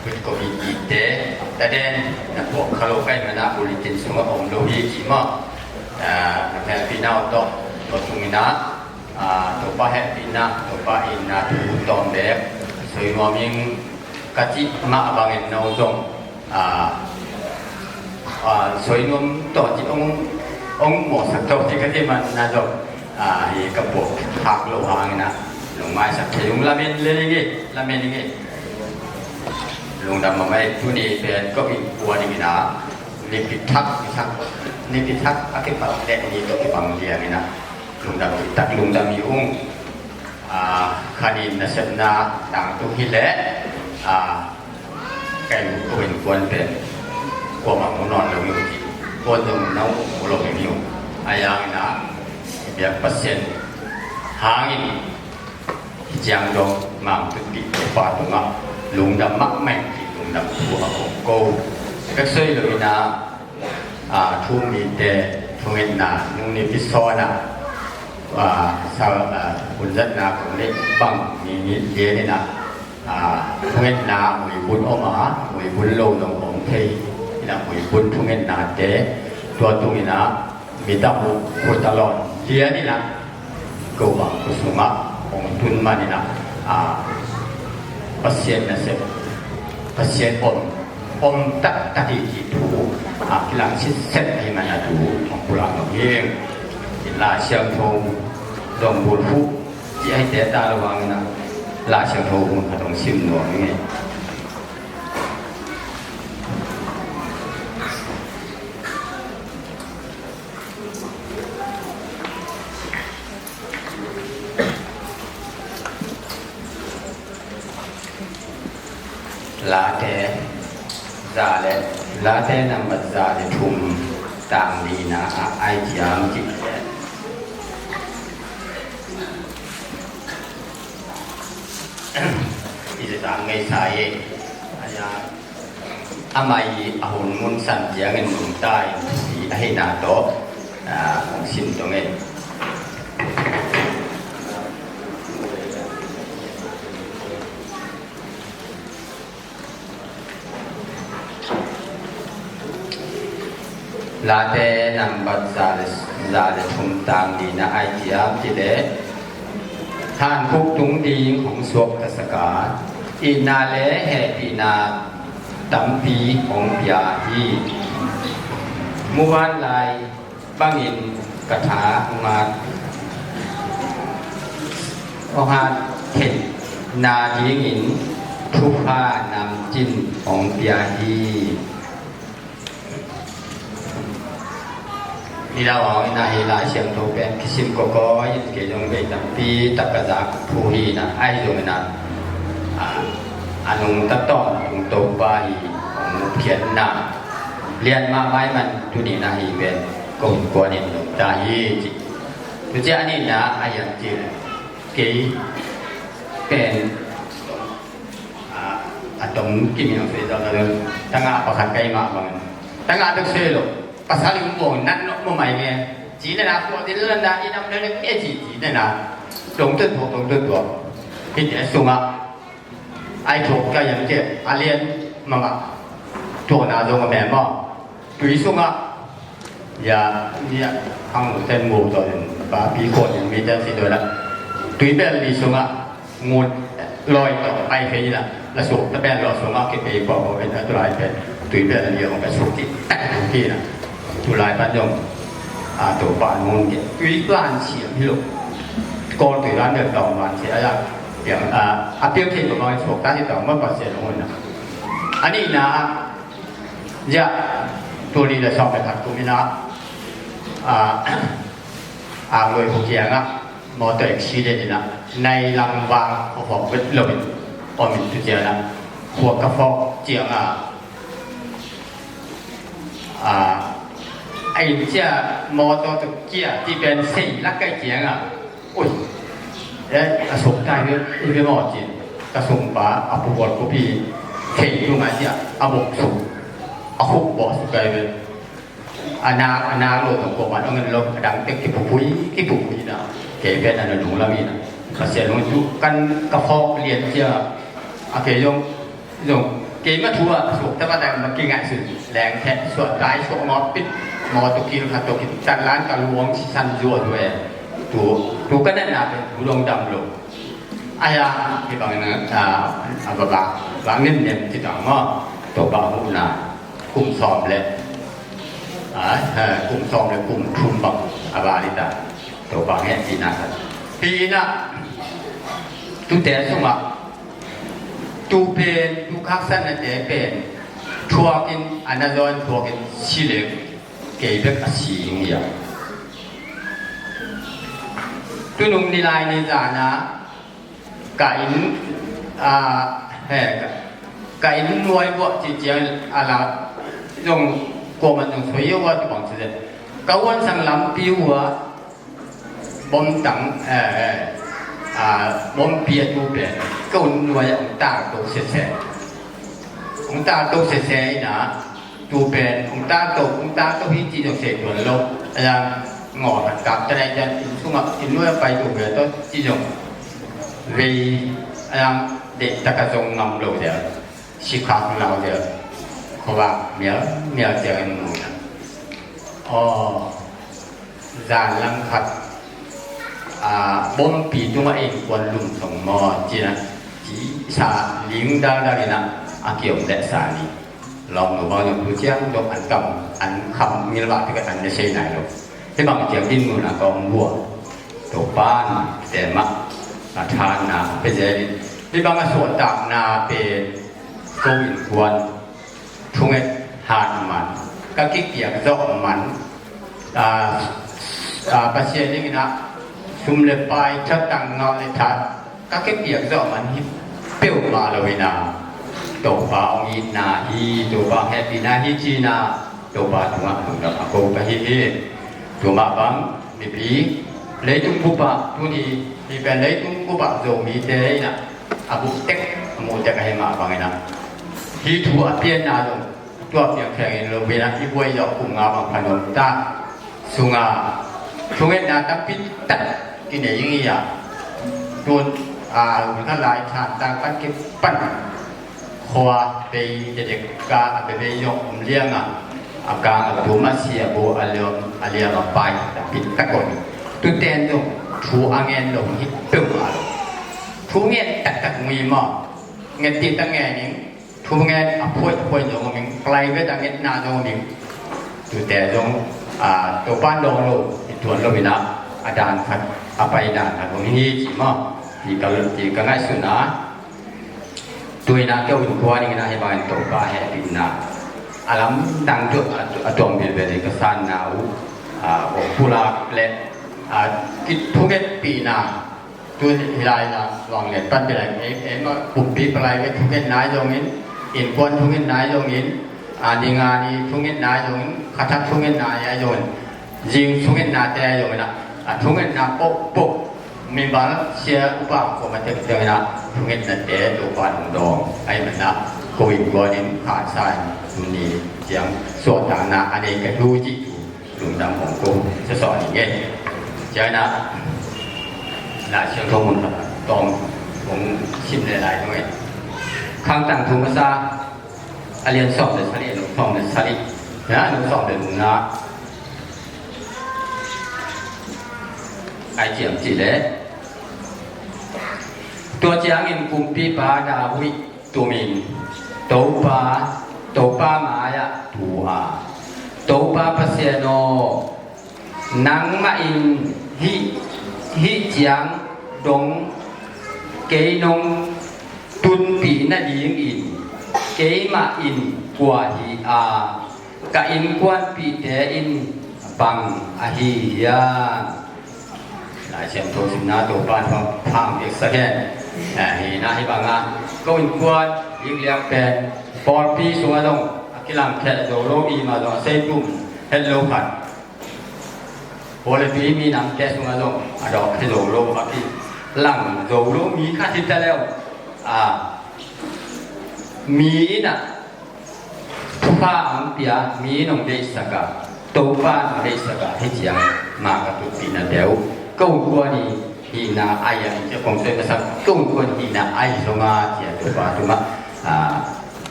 คุณก็มีอีเตแต่เด่นนะพวกคาร์โลไกมันนะบริจินสงฆ์องค์โลหิตมากแม่พี่น้องตัวตุงนะตัวป้าแฮปปี้นะตัวป้าอินนะตัวตอมเด็กสวยงามยิ่งกัจจิมาบางเงินน้องจงสวยงามตัวที่องค์หมดสักตัวที่ก็ที่มันน่าจะฮีกระปุกหักโลหะนะลงไม้สักทีลงละเมนเลยนี่ละเมนนี่ลงดำมาไม่ทุนี่เป็นก็มีบัวนี่นะนี่พิทักษ์อาเก็บปักเด็กนี่ก็ที่ฟังเรียนนี่นะลงดำพิทักษ์ลงดำมีองค์คดีนัสนาต่างตุหิเละแก่ก็เป็นควรเป็นกลัวมันนอนลงอยู่ที่ควรลงน้ำลงอยู่อายังนะเบียร์เปอร์เซ็นต์ห่างอีกจางดงมังตุติปาตุงะลุงดำมักแม่งลุงดำตัวของโกก็ช่วยเลยนะทุ่มมีแต่ทุ่งเงินนานุ่งนิพิศนะชาวคุณรัตนาของเล็กบังมีเยอะเลยนะทุ่งเงินนาหวยบุญออกมาหวยบุญโลดของเทยนะหวยบุญทุ่งเงินนาเตตัวทุ่งเงินนามีตาบุกตลอดเยอะนี่นะกูบังกุศลของทุนมานี่นะpasien nasib pasien om tak tadi itu kilang set di mana tu orang pulang lagi la xiang thong dong bu fu ji ai de ta lawang na la xiang thong ha dong sim no niลาเตซาเลลาเตนัมบัซาเลทุมตามดีนะไอจามจิตอิสตามไงสายอาญาอามัยอาหุนมุนสันเจียงเงินมุนใต้สีให้นาโตของสินตรงนี้ลาเตนัมบัดซาเลทุมตามดีนะไอเจียมจิเลท่านคุกตุงดีของสวกศกาอีนาเลเฮปีนาตัมปีของยาฮีมุวันลายบังอินกถามาอหาเห็นนาดีงินทุพานำจินของยาฮีนี่เราเอาหน้าให้ลายเสียงโทเป็นคิสิมก็ก็ยิ่งเกี่ยวกับตัมปีตักกะจากผู้ฮีนะไอ้ตรงนั้นอนุตัดต่อตรงตัวไปของเขียนหน้าเรียนมาไว้มันทุนีนะฮีเป็นกงกวนนี่ลงตาฮีจิทุกอย่างนี่นะอายังจิกี่เป็นตรงกินอย่างเสียดายเลยตั้งอาประคันไกลมากบางตั้งอาตึกเสียหรอกpasal umpong nan no mai nge ji na ko de lan da i nam ne ke ji de na dong de do ki de su ma ai tho ka yang ke alien ma ma to na zo ma me ma tui su ma ya ni hang ten mo to ba pi ko ni mi da si do la tui be li su ma ngut loi to ai ke ni la su ta be lo su ma ke pe ko ko be ta lai pe tui be li yo ka su ti ta ki naทุลายปัญญงตัวปานงเกี่ยวิปลานเฉียงที่ลูกก่อนตัวร้านเดินต่อมาเสียอะไรอย่างเปรี้ยวที่ประมาณ6ด้านที่ต่อเมื่อก่อนเสียลงเลยนะอันนี้นะจะตัวนี้จะชอบไปถักตัวนี้นะเลยพวกเกียงมอเตอร์ชีเดนี่นะในลังวางของเวทลมอมินตุเจียนะพวกกระฟอกเจียงไอ้เจ้ามอเตอร์ตัวเกียที่เป็นสี่ลักไก่เจียงอุ้ยกระสุนได้ด้วยอีกหมอจีกระสุนปลาเอาปวดกูพี่เข่งดูมาเจ้าเอาบุกสุเอาคุกบ่อสุกไก่เลยอาณาโลดของผมเอาเงินลงดังเต็กที่ปุ๋ยนะเก็บเป็นอันหนูละมีนะเสียลงยุกันกระฟอกเรียนเจ้าโอเคยง dùng cái mà thua thuộc ta bắt đầu mà kinh ngại sự lẹng thẹn suốt trái suốt ngót bít mò tụ kia là tụ kia chăn lán cả luống săn ruột về tụ cái này là tụ luống đầm lục ai à thì bằng bà nên niệm thì chẳng mà tụ bảo hộ là cùng sòm lệ cùng sòm lệ cùng thun bằng bà đi ta tụ bảo nghe gì nào thì na tụ té xuống mà tuเป็นtuคักสันนะเจเป็นทัวกินอันนั้นโดนทัวกินสิเล็กเก็บแบบสีอย่างตุนุงนิลายในจานะกินกินรวยบ่จริงๆอะไรตรงกว่ามันตรงสวยว่าที่บอกสิเลยกวนสังลำปิวว่าบนตังบนเปียตูเป็นก็นวยองตาโตเสะองตาโตเสะนะตูเป็นองตาโตที่จีนเสะตัวลบอย่างงอกับแต่ในยันสุ่มอินด้วยไปตูเป็นตัวจีนวีอย่างเด็กตะกะจงงำโลเดียวชิคาของเราเดียวเขาว่าเมียเจอกันหมดอ๋อจานลังคัดบ่มปีตัวเองควรลุ่มสองมอจีนะจีสาลิงดาดารินะอาเกี่ยวและสาลีลองดูว่าอย่างผู้เชี่ยวชาญอันกำอันคำมีระบาดที่กันอันจะใช่ไหนหรอกที่บางเจียงดินมูนะก็บัวตัวป้านเสมะทานนาเป็นเจริญที่บางส่วนต่างนาเป็นโกวินควรทุ่งหานมันก็กิ๊กเกี่ยวจอกมันประเทศนี้นะชุมเลปายชัดตังเงาในทัดก็แค่เปียกจอมันฮิปเปียวมาเลยนะตัวปลาองอีนาฮีตัวปลาแฮปปี้นาฮีจีนาตัวปลาถุงอ่ะถุงดำโกกะฮีตัวมาบังมีปีเลยตุ้งกุบะตัวนี้มีเป็นเลยตุ้งกุบะโจมีเตยนะอาบุเต็กมูเตกให้มาบังนะฮีทัวเปียนาลงตัวเปียกแข็งเลยเวลาที่บวยยอกกุ้งงาบางพนมตาสุงาช่วงนั้นตั้งปิดตัดกินอย่างนี้อ่ะโดนถ้าหลายชาติต่างกันเก็บปั้นขวาไปเด็กกาไปยกเลี้ยงอ่ะอาการดูมาเสียบูอาเลียมาไปปิดตะกอนตุเตนลงทูอังเงินลงฮิตตึ้งมาลงทูเงินตัดมีมาเงินติดตั้งเงินนี้ทูเงินพูดลงมิงไกลไปตั้งเงินนาลงมิงตุเตนลงตัวบ้านลงลูกตัวเราไม่นับอาจารย์พัดอาไปด่านตรงนี้จีมอที่กง่ายสุดนะตัวนักเกี่ยวกับตัวนี้นะให้บ้านตัวป้าให้ดินนะอาลัมดังจุดจอมเป็นแบบเอกสารหนาวผู้รักและกิจทุกปีนะตัวที่ไรนะลองเรียนปั้นเป็นอะไรว่าปุ่มปีอะไรไปทุกนายตรงนี้อินคนทุกนายตรงนี้ดีงานนี้ทุกนายตรงนี้ขัดทุกนายโยนยิงทุกนาแต่โยมนะทุกนาปุ๊บมีบางเสียอุปกรณ์มาเจอนะทุกนาแต่ตัวบ้านดองไอ้มันนะโกยกว่านี้ขาดสายมันนี่เสียงสวดต่างนะอันนี้ก็รู้จิตหลุมดำของกูจะสอนอย่างเงี้ยเจ้านะน่าเชื่อข้อมูลตรงผมชิมหลายๆตรงนี้ข้างต่างทุกภาษาเรียนสอบเดือนสลิดสอบเดือนสลิดนะหนูสอบเดือนนะไอเจียมจีเล่ตัวเจียงอินกุมปีปาดาวิตัวมินตัวปามายะตัวปาปัสเซโนนังมาอินฮิเจียงดงเกยนงตุนปีนายิงอินเกยมาอินกว่าฮีกะอินกวนปีเตอินบังอาฮียาหลายเชียงโทสินาตัวบ้านของทางเอกสแกนฮีนาฮิบังอาก็อินกวนยิงเลี้ยงเป็นปอลปีสุวรรณกิลังแค่โดโรอีมาโดเซตุมเฮลโลพันโอเลปีมีนำแค่สุวรรณอะดอกเฮลโลพันที่หลังโดโรมีค่าทิพย์แล้วมีน่ะทุกภาอังเปียมีนงเดสกะตัวบ้านเดสกะให้เจียงมากระตุกปีนาเดียวก็กวนนี่ฮีนาไอยังจะคงเสร็จสักก็กวนฮีนาไอสงาเจียตัวบ้านตัวมา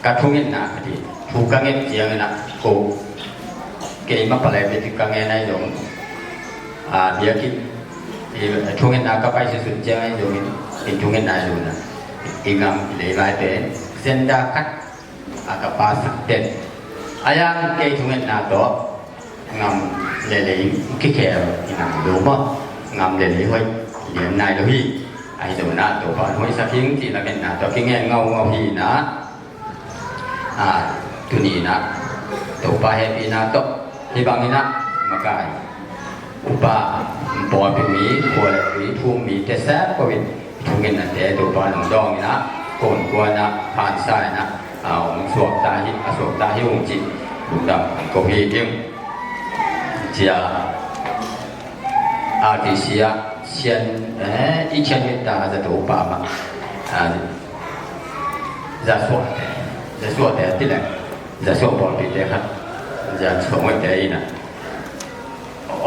กะทุงนะพอดีถูกกังเงเจียงนะกูเกยมาปะเลยไปถึงกังเงในหลงเดี๋ยวคิดทุงนะก็ไปสุดเจียงในหลงอีทุงนะอยู่นะอีกงามเลยไปเป็นเส้นดาคัดกับปาสักเด่นอายังเกยทุงนะตัวงามเลยคิดแค่อีนางดูมั้งงามเลยห้อยเหรียญนายเลยไอ้ตัวนะตัวก่อนห้อยสักทิ้งที่ละเป็นนะตัวคิดแง่เงาพี่นะtu ni na to pa happy na to hi bang ni na makai upa po pe mi ko le ri thu mi te sa ko wi thu ngin na te to pa long dong ni na kon ko na phan sai na ong suok ta hi ong ji lu dam ko hi tim chia ti sia xian i chen mi ta za to pa ma za suokจะสวดแต่ที่แหละจะสวดบอลปิดเลยครับจะสวดไว้แต่อีน่ะ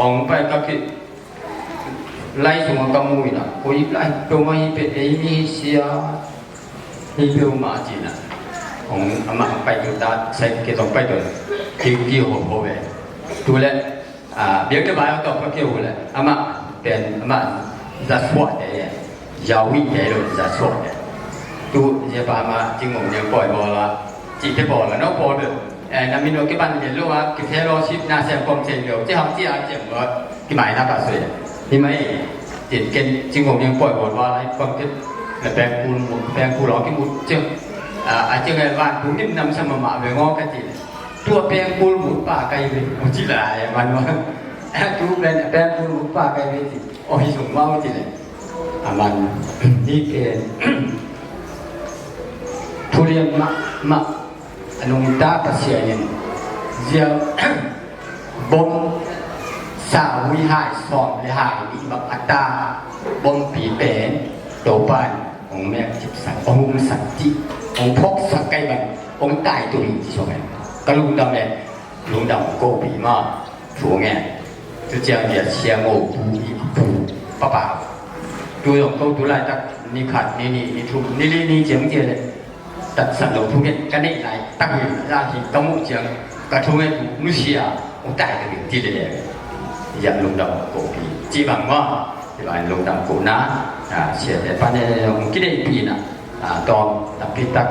องไปก็คือไล่สวดกำมุยน่ะคุยไล่ตัวมาอีเป็นเอมีเสียนี่เปล่ามาจีน่ะองอามาไปจุดตาใส่เกตองไปตัวคิวโหเวตัวแหละเดี๋ยวจะมาเอาต่อก็คิวแหละอามาเป็นอามาจะสวดแต่ยาวิแต่เลยจะสวดtu je pa ma jing ngom yang poi bo la ji te bo la no bo de na mi no ke ban de lo wa ke the lo ship na se kom chen lo ji hang ji a chen bo ki mai na ba sui ni mai jin ken jing ngom yang poi bo wa lai kom ke na bang ku lo ki mu cheng a cheng ai wan tu nim nam sama ma ve ngo ka ji tu bang ku mu pa kai ve ji la ya man wa tu bang ku mu pa kai ve ji o hi sung ma ji le a man ni keทุเรียนมะอนุตาปัสเซียนเจียวบงสาวิหายสอนเลยหายมีบักอัตตาบงปีเป็นโตบ้านองแม่จิบสันองสันจิองพกสักไก่บันองตายตัวนี้ที่ชมไงก็ลุงดำเลยลุงดำโกปีมาชัวไงจะเจียงเดียเชียงโง่ปูป้าดูอย่างเขาดูไรจักนี่ขัดนี่ทุกนี่เจียงเจียเลยตัดสันโลทุกอย่างกันได้หลายตั้งอยู่ราศีกมุเจียงกระทุ้งให้มุเชียองตายตัวนี้ที่เดียวอย่างลุงดำโกปีจีบังว่าที่บ้านลุงดำโกน้าเสียแต่ปันเนี่ยองคิดได้ปีน่ะตอนตัดพิทัก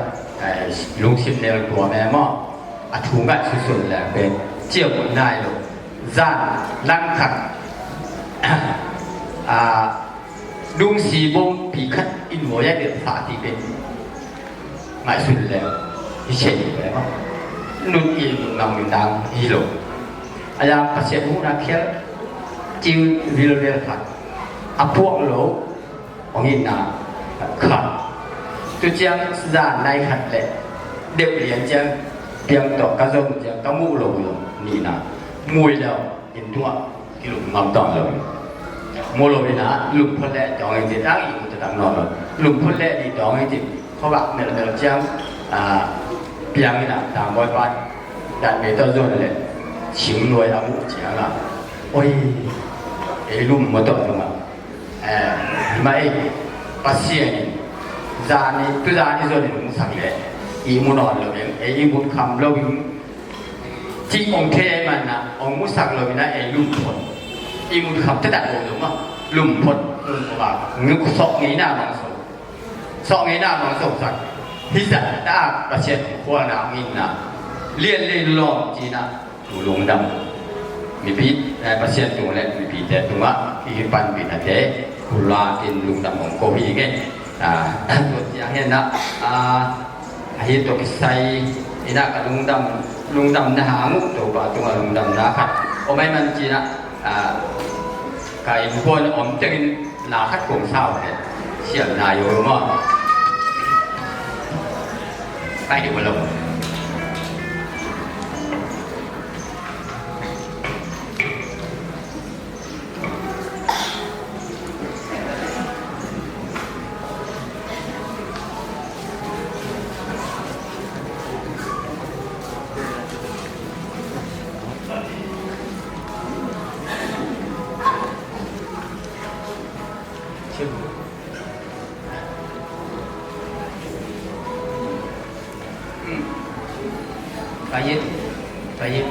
ลุงชิมเนี่ยตัวแม่หม้อทุ่งกันสุดๆแหละเป็นเจียวหน้าลูกจ้านลังขัดลุงสีบงปีขัดอินหัวยัดเดือดฝาที่เป็นหมายสุดแล้วที่เช่นแบบว่านุ่นอินนำมินดังฮีโร่อาจารย์ประเสริฐมุนาเคียจิววิลเวลขัดพวกโลของอินนาขัดตัวเจียงสานในขัดแหละเด็กเรียนเจียงเพียงต่อกระทรวงเจียงกมุโลนี่นะมวยแล้วอินทั่วที่หลุมงำต่อเลยโมโลวินะหลุมพ้นแหละจองจริงตั้งอีกมันจะตั้งนอนเลยหลุมพ้นแหละนี่จองจริงเขาบอกเนี่ยเราเจียงเพียงนี่นะตามบอยปันดันเมตโซนเลยชิงรวยอามุเจียงอ่ะโอ้ยไอ้หลุมมาต่อตรงอ่ะไม่ปัสเซียนี่จานี่ตัวจานี่โซนนี่มึงสั่งเลยอีมุนอนเลยไอ้อีมุนคำเราอยู่ที่องค์เทมันนะองค์มุสักเลยนะไอ้หลุมพ้นอีมุนคำจะตัดโอ้หรือมั้งหลุมพ้นว่านึกสอกงี้หน้ามันสองไงหน้ามันสงสัยพิจารณาประเทศขั้วน้ำมินนะเลี้ยนเล่นลองจีน่ะดูลงดำมีพิษในประเทศตรงนั้นมีพิษแต่ตรงว่าที่ปันปิดอะไรกุลากินลุงดำของโควิดไงตัวอย่างนี้นะให้ตัวกิสัยนี่นะกับลุงดำนะหามุกตัวป่าตัวลุงดำนะคัดโอ้ไม่มันจีน่ะไก่บุคคลอมจะกินนาคัดกงเศร้าเนี่ยเชี่ยนายโยมอ่ะไปดูมาลง Payet. Payet.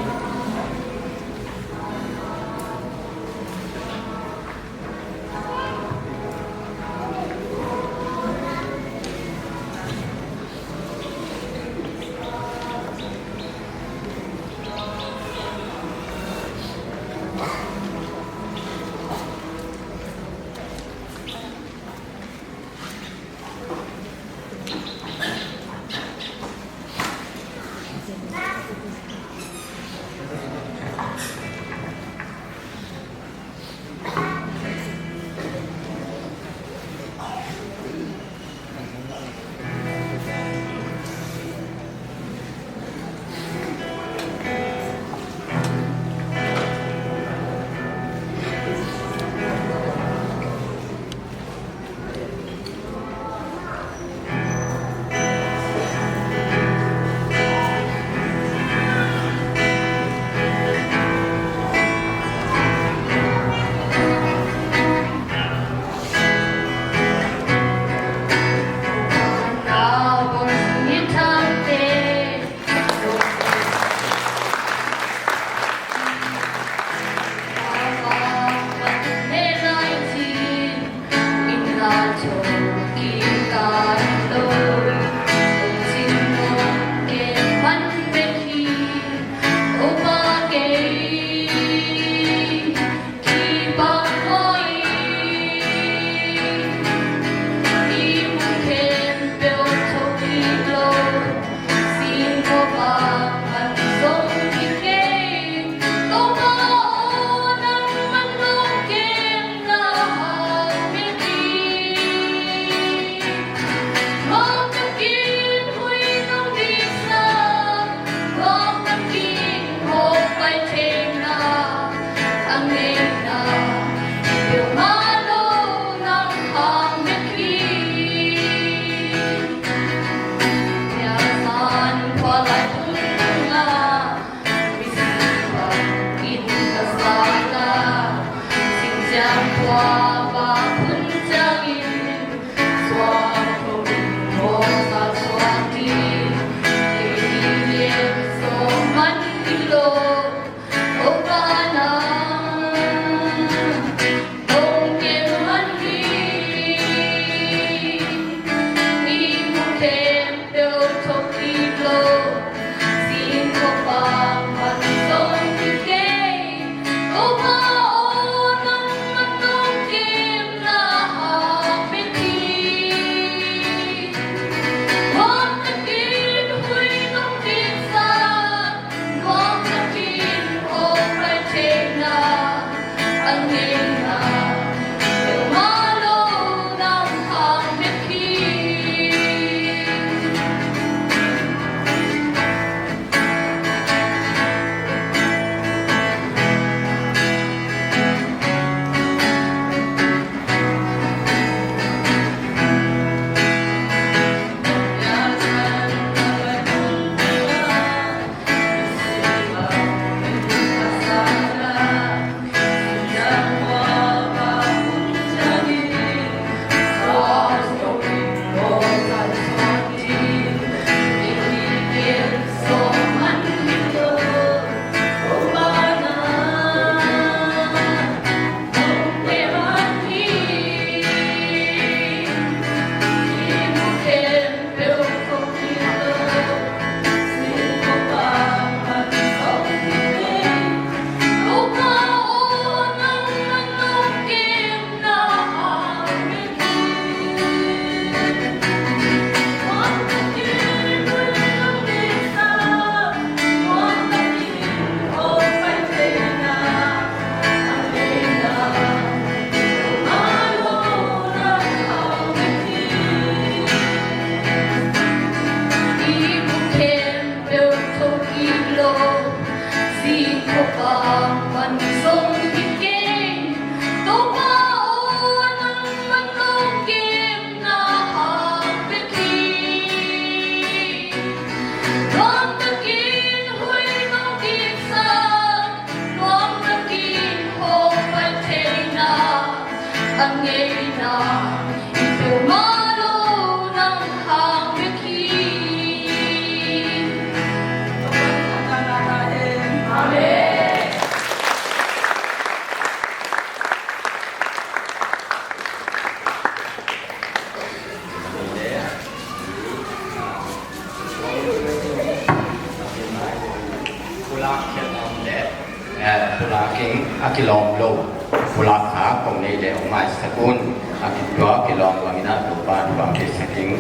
Pulaking akilong lo pulakha kong ni le umay sakun akitwa kilong wangina tupa tuang kisaking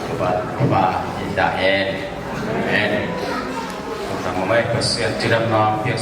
tupa Israel. Amen. Tama may pasya tiram na